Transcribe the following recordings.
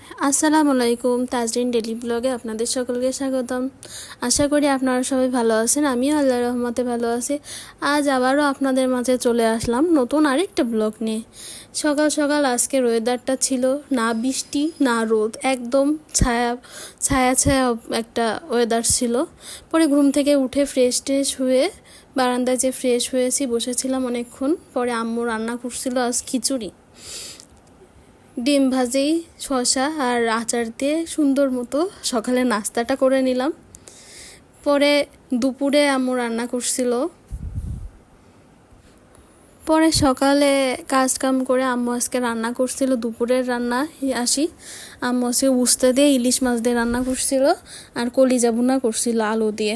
আসসালামু আলাইকুম, তাজরিন ডেলি ব্লগে আপনাদের সকলকে স্বাগতম। আশা করি আপনারা সবাই ভালো আছেন। আমিও আল্লাহর রহমতে ভালো আছি। আজ আবারও আপনাদের মাঝে চলে আসলাম নতুন আরেকটা ব্লগ নিয়ে। সকাল সকাল আজকের ওয়েদারটা ছিল না বৃষ্টি না রোদ, একদম ছায়া ছায়া ছায়া একটা ওয়েদার ছিল। পরে ঘুম থেকে উঠে ফ্রেশ হয়ে বারান্দায় যে ফ্রেশ হয়েছি বসেছিলাম অনেকক্ষণ। পরে আম্মু রান্না করছিল আজ খিচুড়ি, ডিম ভাজি, শসা আর আচার দিয়ে সুন্দর মতো সকালে নাস্তাটা করে নিলাম। পরে দুপুরে আম্মু রান্না করছিল। পরে সকালে কাজ কাম করে আম্মু আজকে রান্না করছিল দুপুরের রান্না। আসি আম্মু আজকে উস্তা দিয়ে ইলিশ মাছ দিয়ে রান্না করছিল আর কলিজা ভুনা করছিল আলু দিয়ে।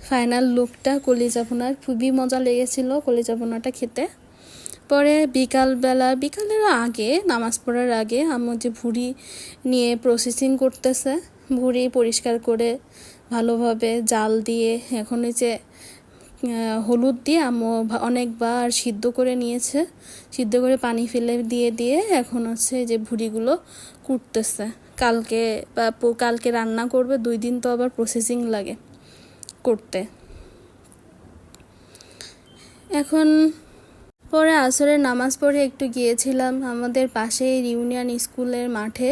ফাইনাল লুকটা কলিজা ভুনার খুবই মজা লেগেছিল কলিজা ভুনাটা খেতে। পরে বিকালের আগে নামাজ পড়ার আগে আম্মু যে ভুঁড়ি নিয়ে প্রসেসিং করতেছে, ভুঁড়ি পরিষ্কার করে ভালোভাবে জাল দিয়ে এখন এই যে হলুদ দিয়ে আম্মু অনেকবার সিদ্ধ করে নিয়েছে, সিদ্ধ করে পানি ফেলে দিয়ে এখন হচ্ছে যে ভুঁড়িগুলো কুটতেছে। কালকে রান্না করবে, 2 দিন তো আবার প্রসেসিং লাগে করতে। এখন পরে আসরের নামাজ পড়ে একটু গিয়েছিলাম আমাদের পাশে ইউনিয়ন স্কুলের মাঠে।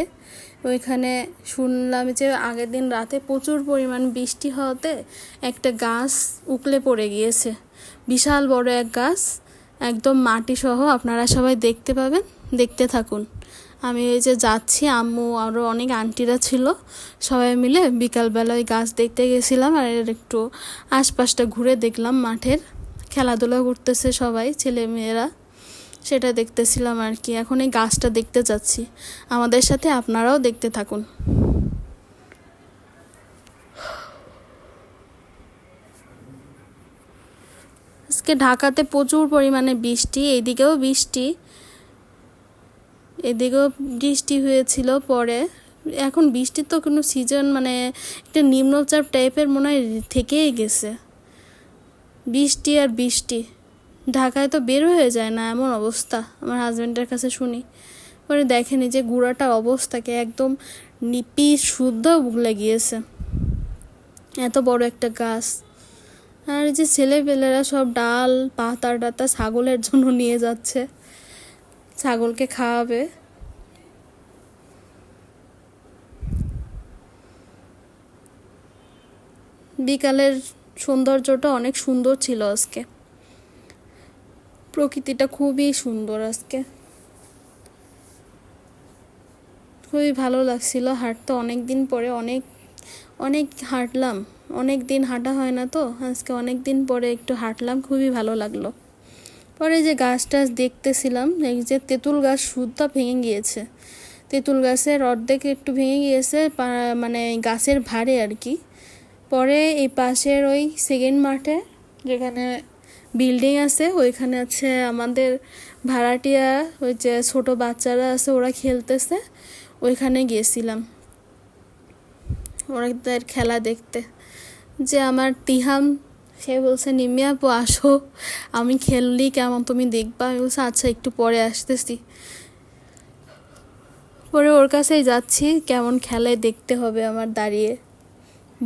ওইখানে শুনলাম যে আগের দিন রাতে প্রচুর পরিমাণ বৃষ্টি হওয়াতে একটা গাছ উকলে পড়ে গিয়েছে, বিশাল বড় এক গাছ, একদম মাটি সহ। আপনারা সবাই দেখতে পাবেন, দেখতে থাকুন। আমি এই যে যাচ্ছি, আম্মু আরও অনেক আন্টিরা ছিল, সবাই মিলে বিকালবেলা ওই গাছ দেখতে গেছিলাম আর একটু আশপাশটা ঘুরে দেখলাম। মাঠের খেলাধুলা করতেছে সবাই, ছেলে মেয়েরা, সেটা দেখতেছিলাম আর কি। এখন এই গাছটা দেখতে যাচ্ছি, আমাদের সাথে আপনারাও দেখতে থাকুন। আজকে ঢাকাতে প্রচুর পরিমাণে বৃষ্টি, এদিকেও বৃষ্টি হয়েছিল। পরে এখন বৃষ্টির তো কোনো সিজন মানে একটা নিম্নচাপ টাইপের মনে হয় থেকেই গেছে, বৃষ্টি আর বৃষ্টি। ঢাকায় তো বের হয়ে যায় না এমন অবস্থা, আমার হাজব্যান্ডের কাছে শুনি। পরে দেখেনি যে গুঁড়াটার অবস্থাকে একদম নিপি শুদ্ধ উগলে গিয়েছে, এত বড় একটা গাছ। আর যে ছেলেপেলেরা সব ডাল পাতা ছাগলের জন্য নিয়ে যাচ্ছে, ছাগলকে খাওয়াবে। বিকালের সৌন্দর্যটা অনেক সুন্দর ছিল আজকে, প্রকৃতিটা খুবই সুন্দর আজকে, খুবই ভালো লাগছিল হাঁটতে। অনেক দিন পরে অনেক হাঁটলাম, অনেক দিন হাঁটা হয় না তো, আজকে অনেক দিন পরে একটু হাঁটলাম, খুবই ভালো লাগলো। পরে যে গাছটা দেখতেছিলাম, এই যে তেঁতুল গাছ সুদ্ধা ভেঙে গিয়েছে, তেঁতুল গাছের অর্ধেক একটু ভেঙে গিয়েছে, মানে গাছের ভারে আর কি। পরে এই পাশের ওই সেকেন্ড মাঠে যেখানে বিল্ডিং আছে, ওইখানে আছে আমাদের ভাড়াটিয়া, ওই যে ছোট বাচ্চারা আছে ওরা খেলতেছে, ওইখানে গিয়েছিলাম ওদের খেলা দেখতে। যে আমার তিহাম, সে বলছে নিম্মি আপু আসো, আমি খেললি কেমন তুমি দেখবা। আমি বলছি আচ্ছা একটু পরে আসতেছি। পরে ওর কাছেই যাচ্ছি, কেমন খেলায় দেখতে হবে আমার দাঁড়িয়ে,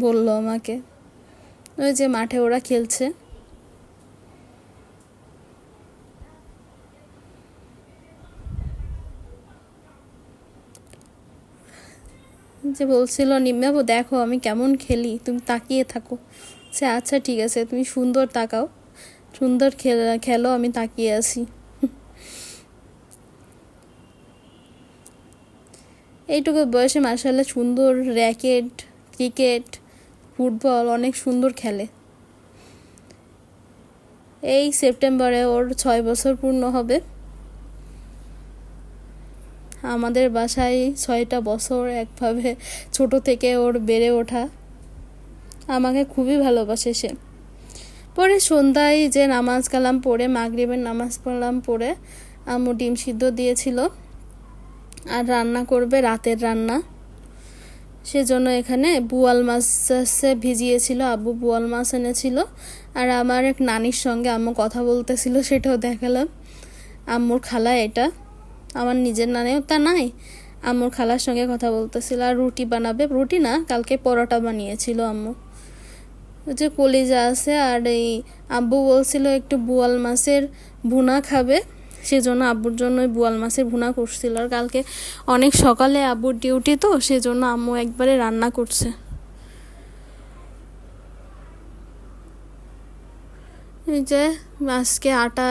বললো আমাকে। ওই যে মাঠে ওরা খেলছে। যে বলছিল নিম্মি আপু দেখো আমি কেমন খেলি, তুমি তাকিয়ে থাকো। সে আচ্ছা ঠিক আছে, তুমি সুন্দর তাকাও, সুন্দর খেলো, আমি তাকিয়ে আছি। এইটুকু বয়সে মাশাআল্লাহ সুন্দর র্যাকেট, ক্রিকেট, ফুটবল অনেক সুন্দর খেলে। এই সেপ্টেম্বরে ওর 6 বছর পূর্ণ হবে। আমাদের বাসায় 6টা বছর একভাবে ছোট থেকে ওর বেড়ে ওঠা, আমাকে খুবই ভালোবাসে সে। পরে সন্ধ্যায় যে নামাজ কালাম পড়ে, মাগরিবের নামাজ পড়লাম পড়ে, আম্মু ডিম সিদ্ধ দিয়েছিল আর রান্না করবে রাতের রান্না। সেজন্য এখানে বোয়াল মাছ ভিজিয়েছিল, আব্বু বোয়াল মাছ এনেছিল। আর আমার এক নানির সঙ্গে আম্মু কথা বলতেছিল, সেটাও দেখালাম। আম্মুর খালা এটা, আমার নিজের নানিও তা নাই, আম্মুর খালার সঙ্গে কথা বলতেছিল। আর রুটি বানাবে, রুটি না, কালকে পরোটা বানিয়েছিল আম্মু। ওই যে কলিজা আছে, আর এই আব্বু বলছিল একটু বোয়াল মাছের ভুনা খাবে, সেজন্য আব্বুর জন্য ওই বোয়াল মাছের ভুনা করছিল। আর কালকে অনেক সকালে আব্বুর ডিউটি, তো সেজন্য আম্মু একবারে রান্না করছে। এই যে আজকে আটা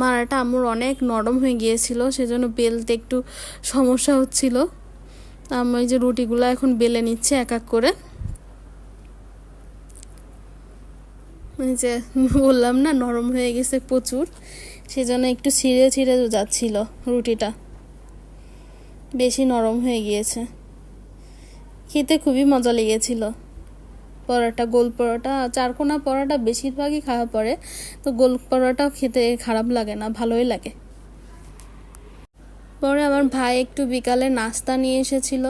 মারাটা আম্মুর অনেক নরম হয়ে গিয়েছিল, সেজন্য বেলতে একটু সমস্যা হচ্ছিল। আম্মু এই যে রুটিগুলো এখন বেলে নিচ্ছে এক এক করে। এই যে বললাম না নরম হয়ে গেছে প্রচুর, সেজন্য একটু ছিঁড়ে ছিঁড়ে যাচ্ছিল রুটিটা, বেশি নরম হয়ে গিয়েছে। খেতে খুবই মজা লেগেছিল পরোটা, গোল পরোটা, চারকোনা পরোটা বেশিরভাগই খাওয়া পড়ে, তো গোল পরোটাও খেতে খারাপ লাগে না, ভালোই লাগে। পরে আমার ভাই একটু বিকালে নাস্তা নিয়ে এসেছিল,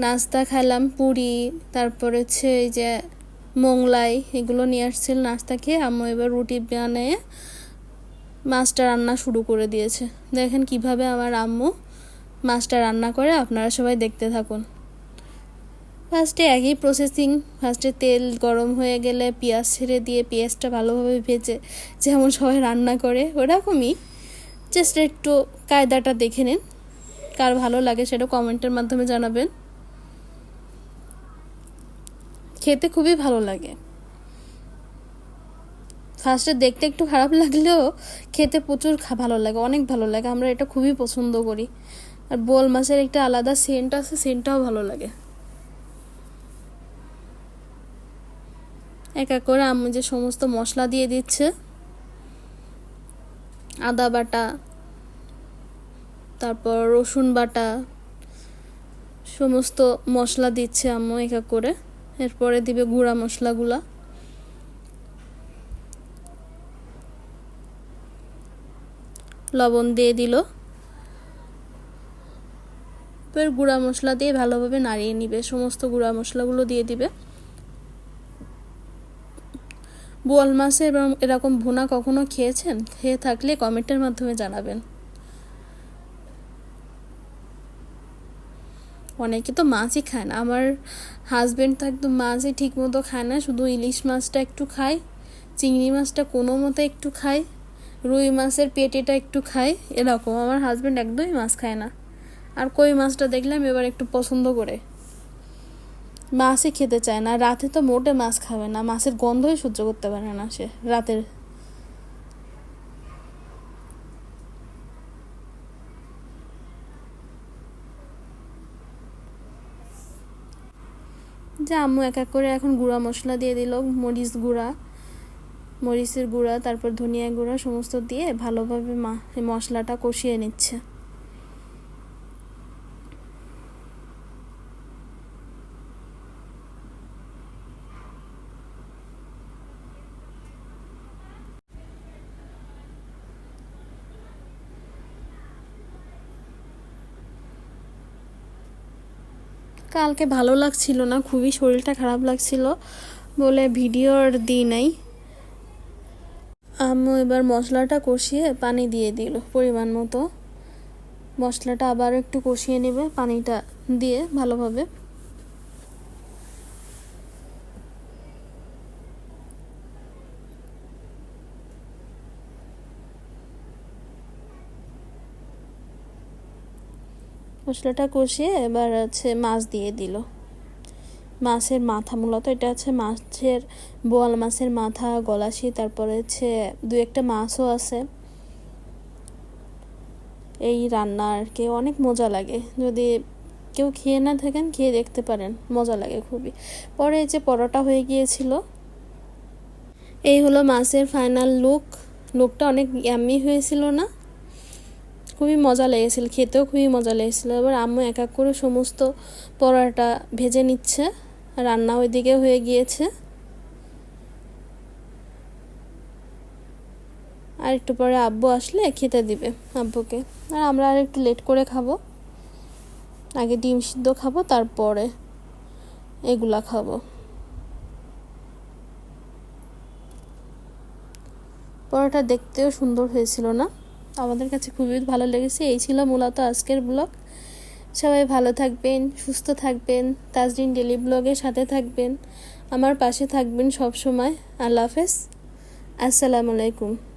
নাস্তা খেলাম, পুরি, তারপর হচ্ছে এই যে মোংলাই, এগুলো নিয়ে আসছিল। নাস্তা খেয়ে আম্মু এবার রুটি বানিয়ে মাছটা রান্না শুরু করে দিয়েছে। দেখেন কিভাবে আমার আম্মু মাছটা রান্না করে, আপনারা সবাই দেখতে থাকুন। ফার্স্টে একই প্রসেসিং, ফার্স্টে তেল গরম হয়ে গেলে পেঁয়াজ ছেড়ে দিয়ে পেঁয়াজটা ভালোভাবে ভেজে যেমন সবাই রান্না করে ওরকমই, জাস্ট একটু কায়দাটা দেখে নিন। কার ভালো লাগে সেটা কমেন্টের মাধ্যমে জানাবেন। খেতে খুবই ভালো লাগে। ফার্স্টে দেখতে একটু খারাপ লাগলেও খেতে প্রচুর ভালো লাগে, অনেক ভালো লাগে। আমরা এটা খুবই পছন্দ করি। আর বোয়াল মাছের একটা আলাদা সেন্ট আছে, সেন্টটাও ভালো লাগে। এক এক করে আম্মু যে সমস্ত মশলা দিয়ে দিচ্ছে, আদা বাটা, তারপর রসুন বাটা, সমস্ত মশলা দিচ্ছে আম্মু এক এক করে। এরপরে দিবে গুঁড়া মশলাগুলা, লবণ দিয়ে দিল, এবার গুঁড়া মশলা দিয়ে ভালোভাবে নাড়িয়ে নিবে, সমস্ত গুঁড়া মশলাগুলো দিয়ে দিবে। বোয়াল মাছের এরকম ভুনা কখনো খেয়েছেন? খেয়ে থাকলে কমেন্টের মাধ্যমে জানাবেন। অনেকে তো মাছই খায় না, আমার হাজব্যান্ড তো একদম মাছই ঠিক মতো খায় না, শুধু ইলিশ মাছটা একটু খায়, চিংড়ি মাছটা কোনো মতো একটু খায়, রুই মাছের পেটিটা একটু খায়, এরকম। আমার হাজব্যান্ড একদমই মাছ খায় না। আর কই মাছটা দেখলাম এবার একটু পছন্দ করে, মাছই খেতে চায় না। রাতে তো মোটে মাছ খাবে না, মাছের গন্ধই সহ্য করতে পারে না সে রাতের। যে আম্মু এক এক করে এখন গুঁড়া মশলা দিয়ে দিল, মরিচের গুঁড়া, তারপর ধনিয়া গুঁড়া, সমস্ত দিয়ে ভালোভাবে মশলাটা কষিয়ে নিচ্ছে। কালকে ভালো লাগছিল না, খুবই শরীরটা খারাপ লাগছিল বলে ভিডিওর দিই নাই। আম্মু এবার মশলাটা কষিয়ে পানি দিয়ে দিল পরিমাণ মতো। মশলাটা আবার একটু কষিয়ে নেবে পানিটা দিয়ে ভালোভাবে। মশলাটা কষিয়ে এবার হচ্ছে মাছ দিয়ে দিল, মাছের মাথা, মূলত এটা হচ্ছে মাছের, বোয়াল মাছের মাথা, গলাশি, তারপরে হচ্ছে দু একটা মাছও আছে। এই রান্না আর কি অনেক মজা লাগে, যদি কেউ খেয়ে না থাকেন খেয়ে দেখতে পারেন, মজা লাগে খুবই। পরে এই যে পরোটা হয়ে গিয়েছিল, এই হলো মাছের ফাইনাল লুকটা অনেক ইয়াম্মি হয়েছিল না, খুবই মজা লেগেছিল, খেতেও খুবই মজা লেগেছিল। এবার আম্মু এক এক করে সমস্ত পরোটা ভেজে নিচ্ছে, রান্না ওইদিকে হয়ে গিয়েছে। আর একটু পরে আব্বু আসলে খেতে দিবে আব্বুকে, আর আমরা আর একটু লেট করে খাবো, আগে ডিম সিদ্ধ খাবো, তারপরে এগুলা খাবো। পরোটা দেখতেও সুন্দর হয়েছিল না? আমাদের কাছে খুবই ভালো লেগেছে। এই ছিল মূলত আজকের ব্লগ। সবাই ভালো থাকবেন, সুস্থ থাকবেন, তাজরিন ডেলি ব্লগের সাথে থাকবেন, আমার পাশে থাকবেন সব সময়। আল্লাহ হাফেজ, আসসালামু আলাইকুম।